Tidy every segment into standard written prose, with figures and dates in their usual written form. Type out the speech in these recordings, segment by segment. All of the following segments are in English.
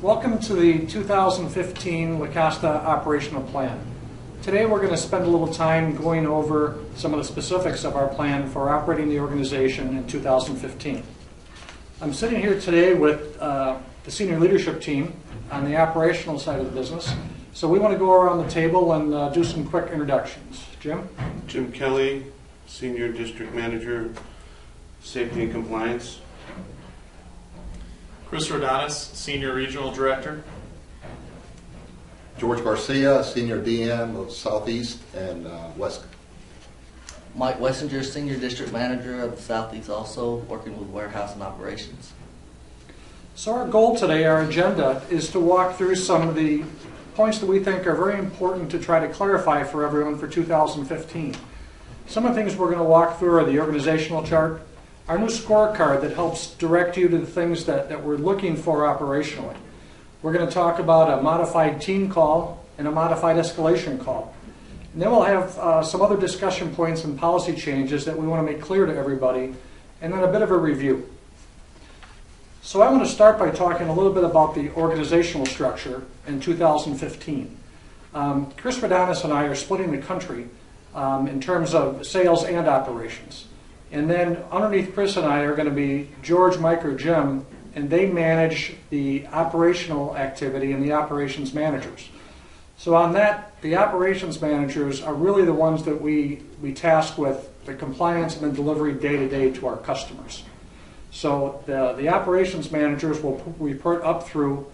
Welcome to the 2015 LACOSTA Operational Plan. Today we're going to spend a little time going over some of the specifics of our plan for operating the organization in 2015. I'm sitting here today with the senior leadership team on the operational side of the business. So we want to go around the table and do some quick introductions. Jim? Jim Kelly, Senior District Manager, Safety and Compliance. Chris Rodanis, Senior Regional Director. George Garcia, Senior DM of Southeast and West. Mike Wessinger, Senior District Manager of Southeast, also working with warehouse and operations. So our goal today, our agenda, is to walk through some of the points that we think are very important to try to clarify for everyone for 2015. Some of the things we're going to walk through are the organizational chart, our new scorecard that helps direct you to the things that we're looking for operationally. We're going to talk about a modified team call and a modified escalation call. And then we'll have some other discussion points and policy changes that we want to make clear to everybody, and then a bit of a review. So I want to start by talking a little bit about the organizational structure in 2015. Chris Rodanis and I are splitting the country in terms of sales and operations. And then underneath Chris and I are going to be George, Mike, or Jim, and they manage the operational activity and the operations managers. So on that, the operations managers are really the ones that we task with the compliance and the delivery day-to-day to our customers. So the operations managers will report up through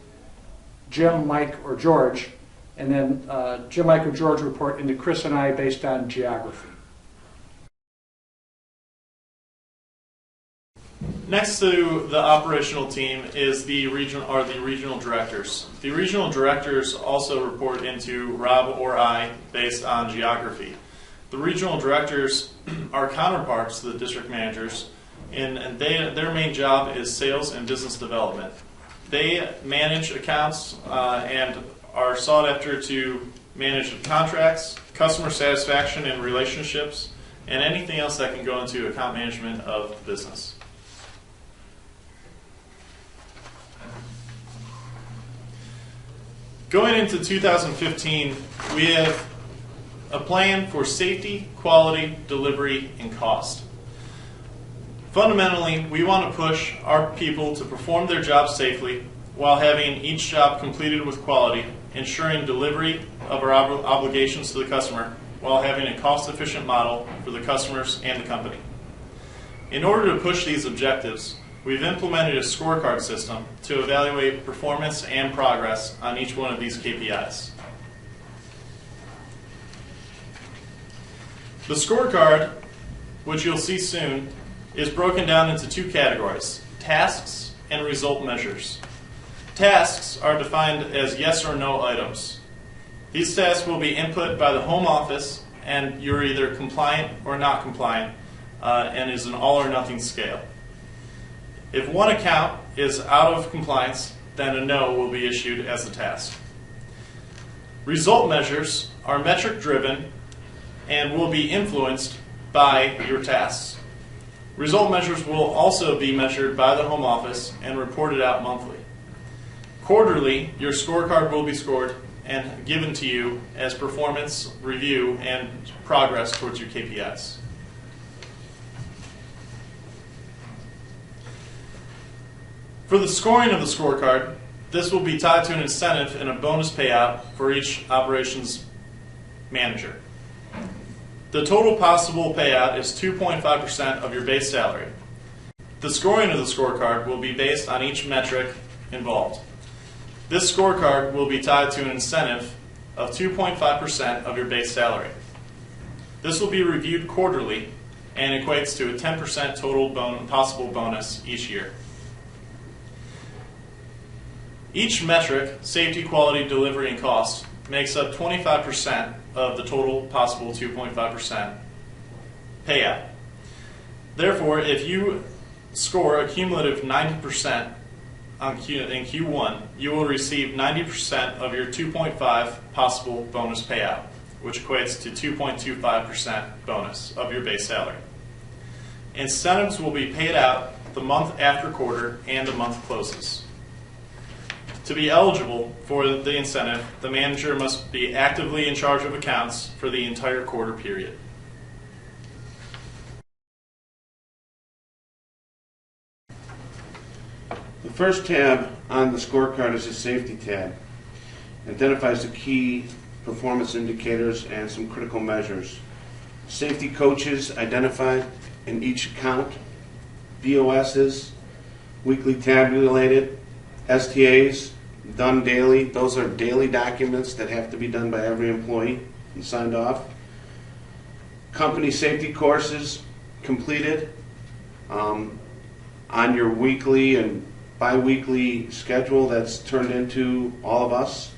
Jim, Mike, or George, and then Jim, Mike, or George report into Chris and I based on geography. Next to the operational team is the regional directors. The regional directors also report into Rob or I based on geography. The regional directors are counterparts to the district managers, and their main job is sales and business development. They manage accounts and are sought after to manage contracts, customer satisfaction and relationships, and anything else that can go into account management of the business. Going into 2015, we have a plan for safety, quality, delivery, and cost. Fundamentally, we want to push our people to perform their jobs safely while having each job completed with quality, ensuring delivery of our obligations to the customer while having a cost-efficient model for the customers and the company. In order to push these objectives, we've implemented a scorecard system to evaluate performance and progress on each one of these KPIs. The scorecard, which you'll see soon, is broken down into two categories: tasks and result measures. Tasks are defined as yes or no items. These tasks will be input by the home office, and you're either compliant or not compliant, and is an all or nothing scale. If one account is out of compliance, then a no will be issued as a task. Result measures are metric driven and will be influenced by your tasks. Result measures will also be measured by the home office and reported out monthly. Quarterly, your scorecard will be scored and given to you as performance review and progress towards your KPIs. For the scoring of the scorecard, this will be tied to an incentive and a bonus payout for each operations manager. The total possible payout is 2.5% of your base salary. The scoring of the scorecard will be based on each metric involved. This scorecard will be tied to an incentive of 2.5% of your base salary. This will be reviewed quarterly and equates to a 10% total possible bonus each year. Each metric, safety, quality, delivery, and cost, makes up 25% of the total possible 2.5% payout. Therefore, if you score a cumulative 90% in Q1, you will receive 90% of your 2.5 possible bonus payout, which equates to 2.25% bonus of your base salary. Incentives will be paid out the month after quarter and the month closes. To be eligible for the incentive, the manager must be actively in charge of accounts for the entire quarter period. The first tab on the scorecard is the safety tab. It identifies the key performance indicators and some critical measures. Safety coaches identified in each account, BOSs, weekly tabulated, STAs, done daily. Those are daily documents that have to be done by every employee and signed off. Company safety courses completed on your weekly and bi-weekly schedule that's turned into all of us.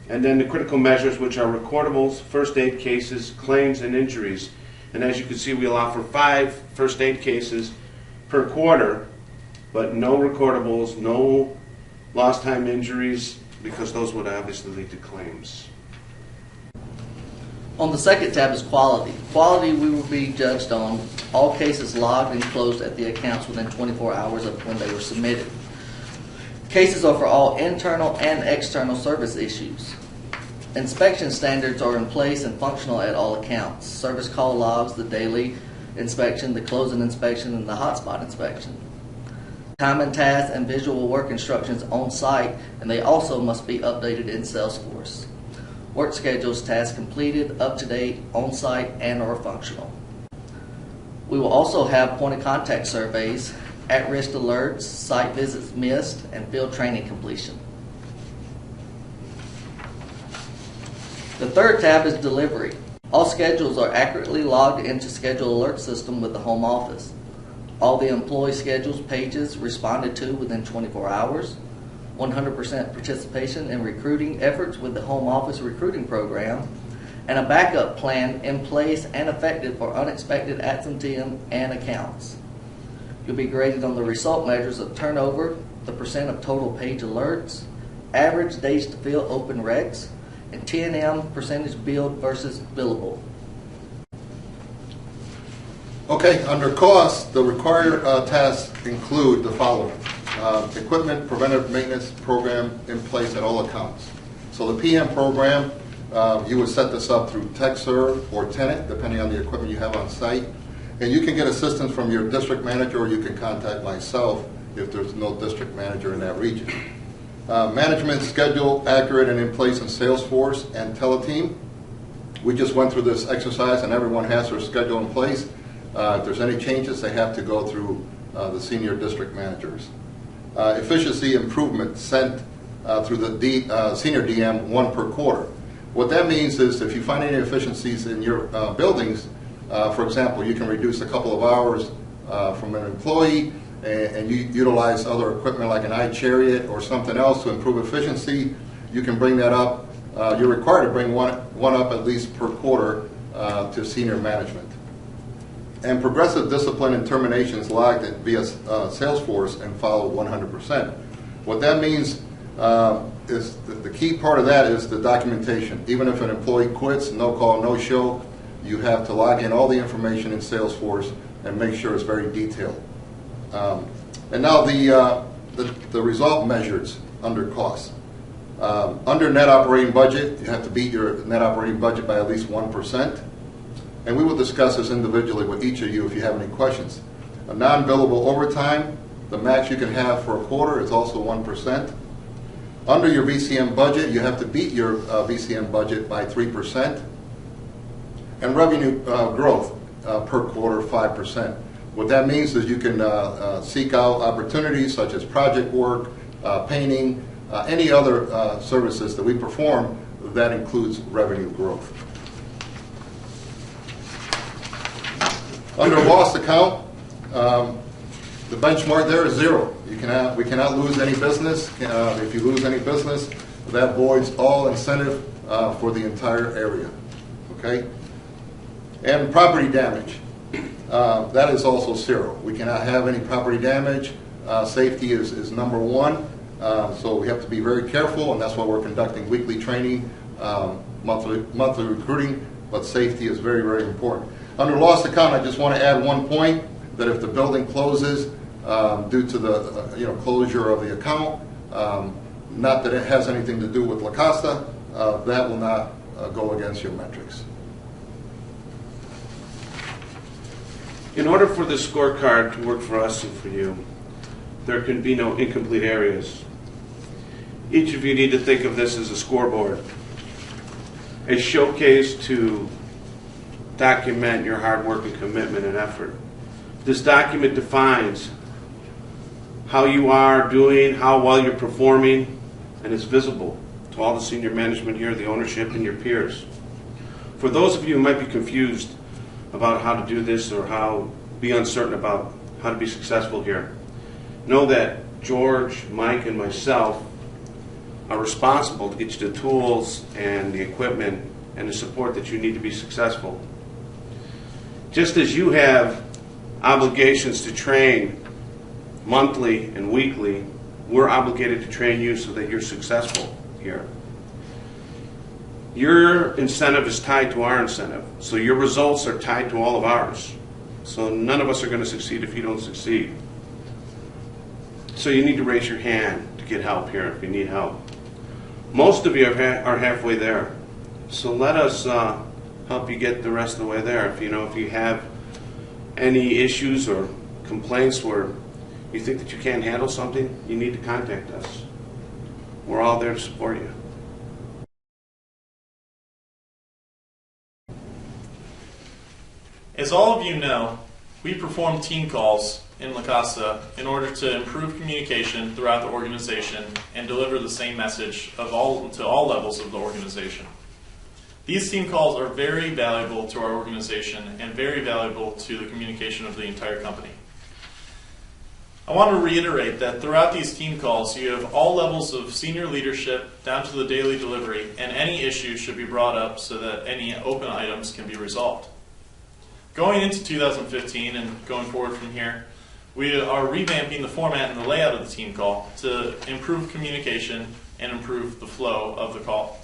And then the critical measures, which are recordables, first aid cases, claims, and injuries. And as you can see, we allow for 5 first aid cases per quarter, but no recordables, no lost time injuries, because those would obviously lead to claims. On the second tab is quality. Quality, we will be judged on all cases logged and closed at the accounts within 24 hours of when they were submitted. Cases are for all internal and external service issues. Inspection standards are in place and functional at all accounts. Service call logs, the daily inspection, the closing inspection, and the hotspot inspection. Time and task and visual work instructions on site, and they also must be updated in Salesforce. Work schedules, tasks completed, up to date, on site, and or functional. We will also have point of contact surveys, at-risk alerts, site visits missed, and field training completion. The third tab is delivery. All schedules are accurately logged into schedule alert system with the home office. All the employee schedules pages responded to within 24 hours. 100% participation in recruiting efforts with the home office recruiting program, and a backup plan in place and effective for unexpected absenteeism and accounts. You'll be graded on the result measures of turnover, the percent of total page alerts, average days to fill open recs, and T&M percentage billed versus billable. Okay, under costs, the required tasks include the following. Equipment preventive maintenance program in place at all accounts. So the PM program, you would set this up through TechServe or Tenant, depending on the equipment you have on site. And you can get assistance from your district manager, or you can contact myself if there's no district manager in that region. Management schedule accurate and in place in Salesforce and Teleteam. We just went through this exercise and everyone has their schedule in place. If there's any changes, they have to go through the senior district managers. Efficiency improvement sent through the senior DM 1 per quarter. What that means is if you find any efficiencies in your buildings, for example, you can reduce a couple of hours from an employee and you utilize other equipment like an iChariot or something else to improve efficiency, you can bring that up. You're required to bring one up at least per quarter to senior management. And progressive discipline and terminations logged via Salesforce and followed 100%. What that means is the key part of that is the documentation. Even if an employee quits, no call, no show, you have to log in all the information in Salesforce and make sure it's very detailed. And now the result measures under costs. Under net operating budget, you have to beat your net operating budget by at least 1%. And we will discuss this individually with each of you if you have any questions. A non-billable overtime, the max you can have for a quarter is also 1%. Under your VCM budget, you have to beat your VCM budget by 3%. And revenue growth per quarter, 5%. What that means is you can seek out opportunities such as project work, painting, any other services that we perform that includes revenue growth. Under lost account, the benchmark there is 0. We cannot lose any business. If you lose any business, that voids all incentive for the entire area. Okay? And property damage, that is also 0. We cannot have any property damage. Safety is number 1. So we have to be very careful, and that's why we're conducting weekly training, monthly recruiting, but safety is very, very important. Under lost account, I just want to add one point, that if the building closes due to the closure of the account, not that it has anything to do with LACOSTA, that will not go against your metrics. In order for this scorecard to work for us and for you, there can be no incomplete areas. Each of you need to think of this as a scoreboard, a showcase to document your hard work and commitment and effort. This document defines how you are doing, how well you're performing, and it's visible to all the senior management here, the ownership, and your peers. For those of you who might be confused about how to do this or be uncertain about how to be successful here, know that George, Mike, and myself are responsible to get you the tools and the equipment and the support that you need to be successful. Just as you have obligations to train monthly and weekly, we're obligated to train you so that you're successful here. Your incentive is tied to our incentive, so your results are tied to all of ours. So none of us are going to succeed if you don't succeed. So you need to raise your hand to get help here if you need help. Most of you are halfway there, so let us help you get the rest of the way there. If you have any issues or complaints where you think that you can't handle something, you need to contact us. We're all there to support you. As all of you know, we perform team calls in LACOSTA in order to improve communication throughout the organization and deliver the same message to all levels of the organization. These team calls are very valuable to our organization and very valuable to the communication of the entire company. I want to reiterate that throughout these team calls, you have all levels of senior leadership down to the daily delivery, and any issues should be brought up so that any open items can be resolved. Going into 2015 and going forward from here, we are revamping the format and the layout of the team call to improve communication and improve the flow of the call.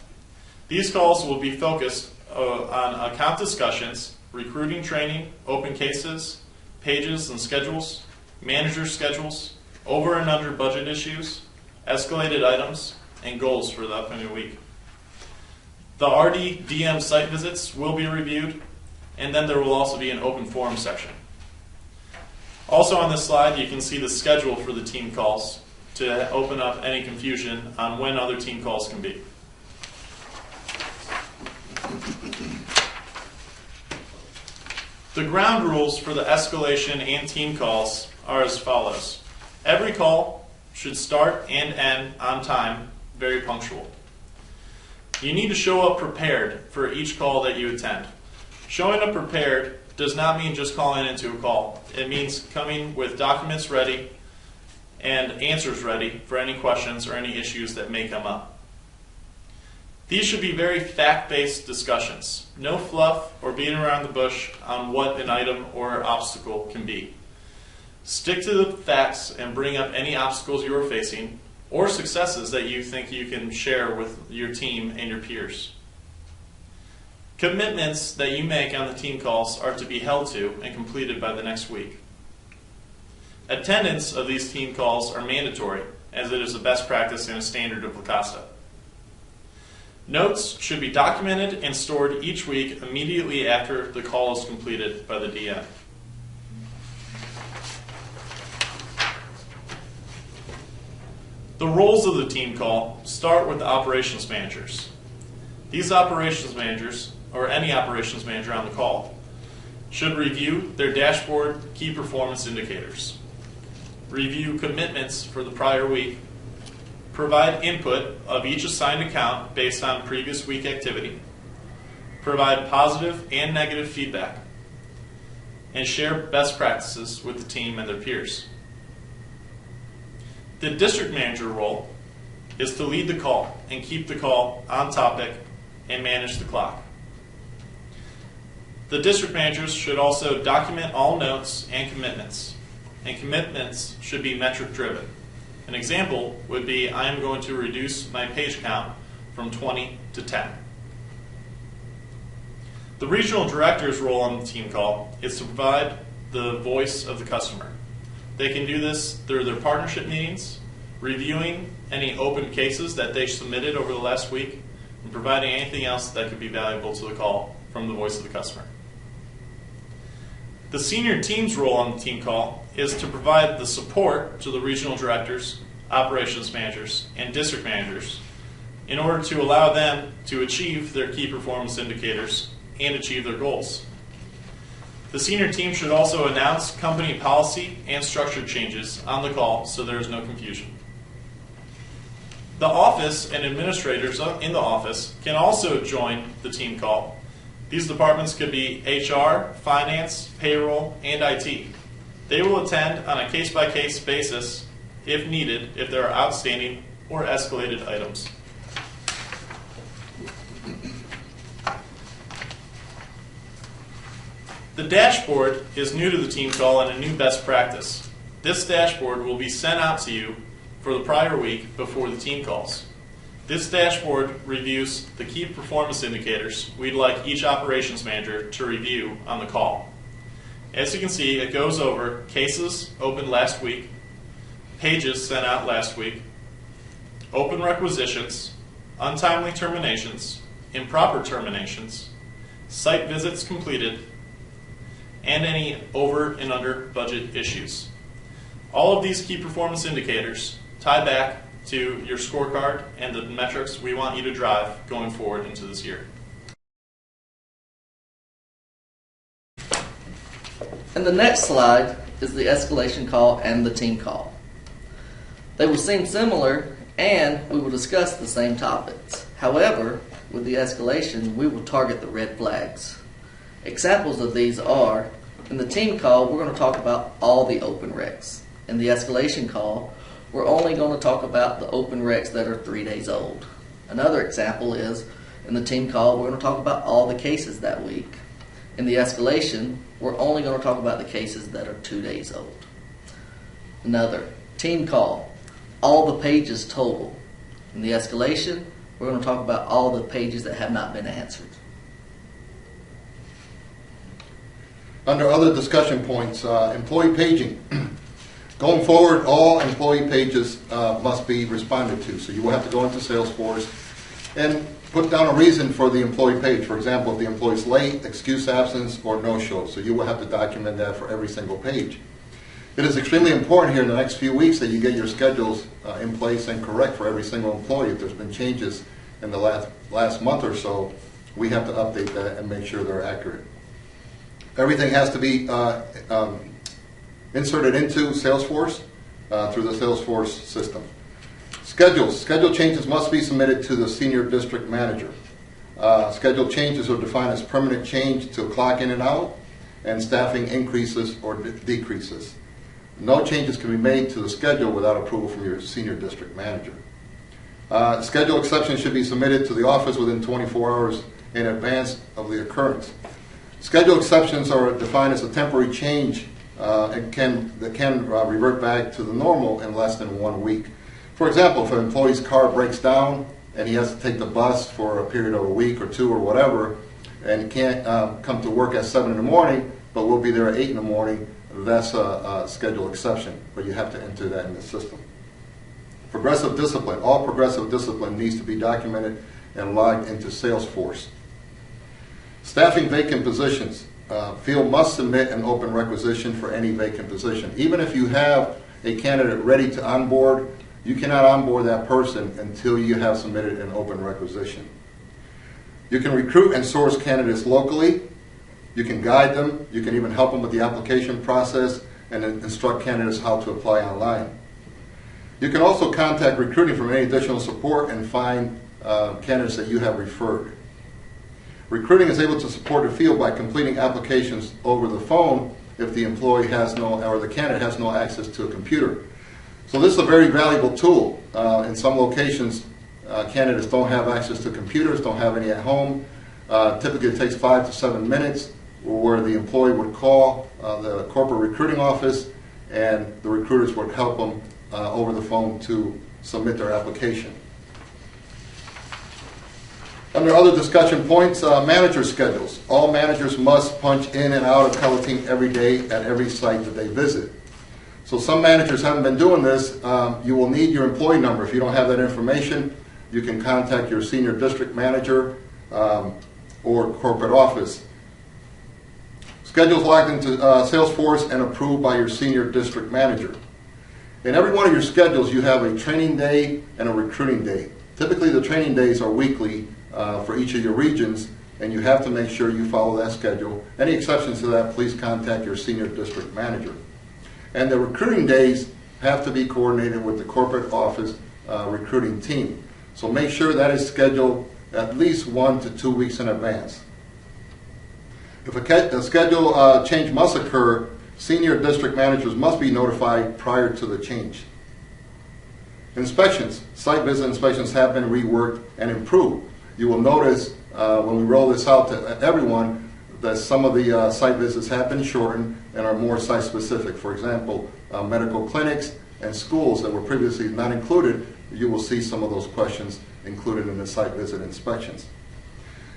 These calls will be focused on account discussions, recruiting training, open cases, pages and schedules, manager schedules, over and under budget issues, escalated items, and goals for the upcoming week. The RD DM site visits will be reviewed, and then there will also be an open forum section. Also on this slide, you can see the schedule for the team calls to open up any confusion on when other team calls can be. The ground rules for the escalation and team calls are as follows. Every call should start and end on time, very punctual. You need to show up prepared for each call that you attend. Showing up prepared does not mean just calling into a call. It means coming with documents ready and answers ready for any questions or any issues that may come up. These should be very fact-based discussions. No fluff or beating around the bush on what an item or obstacle can be. Stick to the facts and bring up any obstacles you are facing or successes that you think you can share with your team and your peers. Commitments that you make on the team calls are to be held to and completed by the next week. Attendance of these team calls are mandatory, as it is a best practice and a standard of LACOSTA. Notes should be documented and stored each week immediately after the call is completed by the DM. The roles of the team call start with the operations managers. These operations managers, or any operations manager on the call, should review their dashboard key performance indicators, review commitments for the prior week, provide input of each assigned account based on previous week activity, provide positive and negative feedback, and share best practices with the team and their peers. The district manager role is to lead the call and keep the call on topic and manage the clock. The district managers should also document all notes and commitments should be metric driven. An example would be, I am going to reduce my page count from 20 to 10. The regional director's role on the team call is to provide the voice of the customer. They can do this through their partnership meetings, reviewing any open cases that they submitted over the last week, and providing anything else that could be valuable to the call from the voice of the customer. The senior team's role on the team call is to provide the support to the regional directors, operations managers, and district managers in order to allow them to achieve their key performance indicators and achieve their goals. The senior team should also announce company policy and structure changes on the call so there is no confusion. The office and administrators in the office can also join the team call. These departments could be HR, finance, payroll, and IT. They will attend on a case-by-case basis if needed, if there are outstanding or escalated items. The dashboard is new to the team call and a new best practice. This dashboard will be sent out to you for the prior week before the team calls. This dashboard reviews the key performance indicators we'd like each operations manager to review on the call. As you can see, it goes over cases opened last week, pages sent out last week, open requisitions, untimely terminations, improper terminations, site visits completed, and any over and under budget issues. All of these key performance indicators tie back to your scorecard and the metrics we want you to drive going forward into this year. And the next slide is the escalation call and the team call. They will seem similar and we will discuss the same topics. However, with the escalation, we will target the red flags. Examples of these are, in the team call, we're going to talk about all the open recs. In the escalation call, we're only going to talk about the open recs that are 3 days old. Another example is, in the team call, we're going to talk about all the cases that week. In the escalation, we're only going to talk about the cases that are 2 days old. Another, team call, all the pages total. In the escalation, we're going to talk about all the pages that have not been answered. Under other discussion points, employee paging. Going forward, all employee pages must be responded to. So you will have to go into Salesforce and put down a reason for the employee page. For example, if the employee's late, excuse absence, or no-show. So you will have to document that for every single page. It is extremely important here in the next few weeks that you get your schedules in place and correct for every single employee. If there's been changes in the last month or so, we have to update that and make sure they're accurate. Everything has to be inserted into Salesforce through the Salesforce system. Schedules. Schedule changes must be submitted to the senior district manager. Schedule changes are defined as permanent change to clock in and out and staffing increases or decreases. No changes can be made to the schedule without approval from your senior district manager. Schedule exceptions should be submitted to the office within 24 hours in advance of the occurrence. Schedule exceptions are defined as a temporary change and can revert back to the normal in less than 1 week. For example, if an employee's car breaks down and he has to take the bus for a period of a week or two or whatever, and can't come to work at 7 in the morning, but will be there at 8 in the morning, that's a schedule exception, but you have to enter that in the system. Progressive discipline. All progressive discipline needs to be documented and logged into Salesforce. Staffing vacant positions. Field must submit an open requisition for any vacant position. Even if you have a candidate ready to onboard, you cannot onboard that person until you have submitted an open requisition. You can recruit and source candidates locally. You can guide them. You can even help them with the application process and instruct candidates how to apply online. You can also contact recruiting for any additional support and find candidates that you have referred. Recruiting is able to support the field by completing applications over the phone if the employee has no, or the candidate has no access to a computer. So this is a very valuable tool. In some locations, candidates don't have access to computers, don't have any at home. Typically it takes 5 to 7 minutes where the employee would call the corporate recruiting office and the recruiters would help them over the phone to submit their application. Under other discussion points, manager schedules. All managers must punch in and out of Palatine every day at every site that they visit. So some managers haven't been doing this. You will need your employee number. If you don't have that information, you can contact your senior district manager or corporate office. Schedules logged into Salesforce and approved by your senior district manager. In every one of your schedules, you have a training day and a recruiting day. Typically, the training days are weekly for each of your regions, and you have to make sure you follow that schedule. Any exceptions to that, please contact your senior district manager. And the recruiting days have to be coordinated with the corporate office recruiting team. So make sure that is scheduled at least 1 to 2 weeks in advance. If a schedule change must occur, senior district managers must be notified prior to the change. Inspections. Site visit inspections have been reworked and improved. You will notice when we roll this out to everyone that some of the site visits have been shortened and are more site-specific. For example, medical clinics and schools that were previously not included, you will see some of those questions included in the site visit inspections.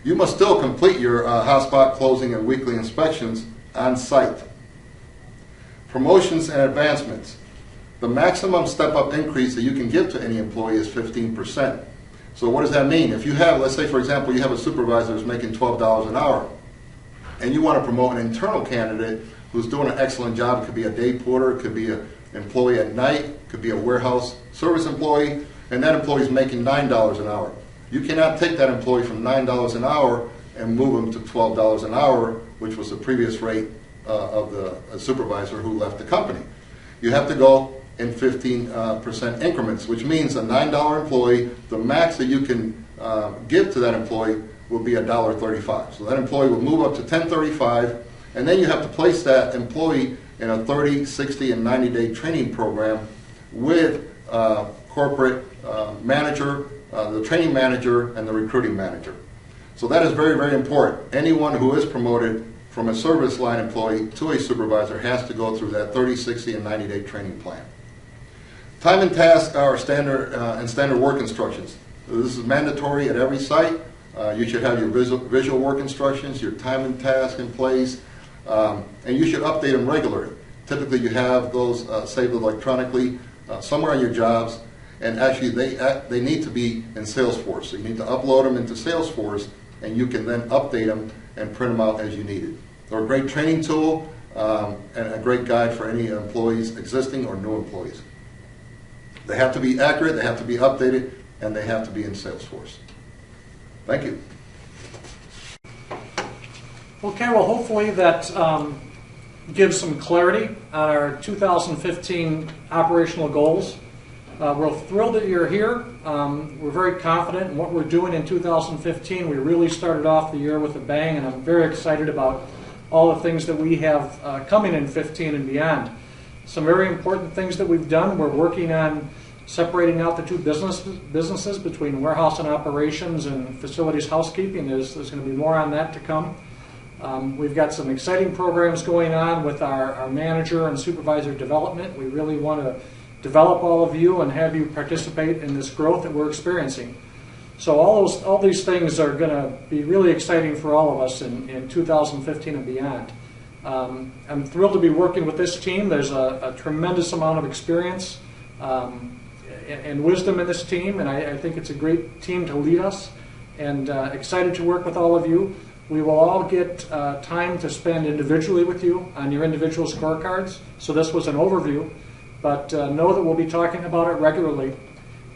You must still complete your hotspot closing and weekly inspections on site. Promotions and advancements. The maximum step-up increase that you can give to any employee is 15%. So what does that mean? If you have, let's say for example, you have a supervisor who's making $12 an hour, and you want to promote an internal candidate who's doing an excellent job. It could be a day porter, it could be an employee at night, it could be a warehouse service employee, and that employee is making $9 an hour. You cannot take that employee from $9 an hour and move him to $12 an hour, which was the previous rate of the supervisor who left the company. You have to go in 15% increments, which means a $9 employee, the max that you can give to that employee will be $1.35. So that employee will move up to $10.35, and then you have to place that employee in a 30, 60, and 90-day training program with corporate manager, the training manager, and the recruiting manager. So that is very, very important. Anyone who is promoted from a service line employee to a supervisor has to go through that 30, 60, and 90-day training plan. Time and task are standard and standard work instructions. This is mandatory at every site. You should have your visual work instructions, your time and task in place, and you should update them regularly. Typically you have those saved electronically somewhere on your jobs, and actually they need to be in Salesforce. So you need to upload them into Salesforce, and you can then update them and print them out as you need it. They're a great training tool and a great guide for any employees, existing or new employees. They have to be accurate, they have to be updated, and they have to be in Salesforce. Thank you. Okay, well, hopefully that gives some clarity on our 2015 operational goals. We're thrilled that you're here. We're very confident in what we're doing in 2015. We really started off the year with a bang, and I'm very excited about all the things that we have coming in 15 and beyond. Some very important things that we've done. We're working on separating out the two businesses between warehouse and operations and facilities housekeeping. There's going to be more on that to come. We've got some exciting programs going on with our manager and supervisor development. We really want to develop all of you and have you participate in this growth that we're experiencing. So all these things are going to be really exciting for all of us in 2015 and beyond. I'm thrilled to be working with this team. There's a tremendous amount of experience and wisdom in this team, and I think it's a great team to lead us, and excited to work with all of you. We will all get time to spend individually with you on your individual scorecards. So this was an overview, but know that we'll be talking about it regularly,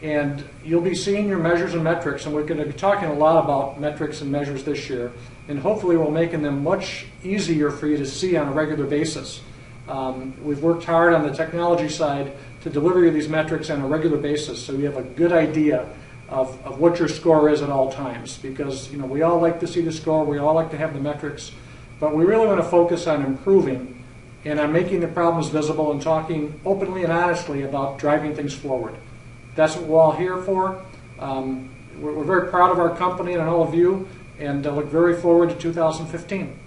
and you'll be seeing your measures and metrics, and we're going to be talking a lot about metrics and measures this year, and hopefully we're making them much easier for you to see on a regular basis. We've worked hard on the technology side to deliver you these metrics on a regular basis, so you have a good idea of what your score is at all times, because we all like to see the score, we all like to have the metrics, but we really want to focus on improving and on making the problems visible and talking openly and honestly about driving things forward. That's what we're all here for. We're very proud of our company and all of you, and look very forward to 2015.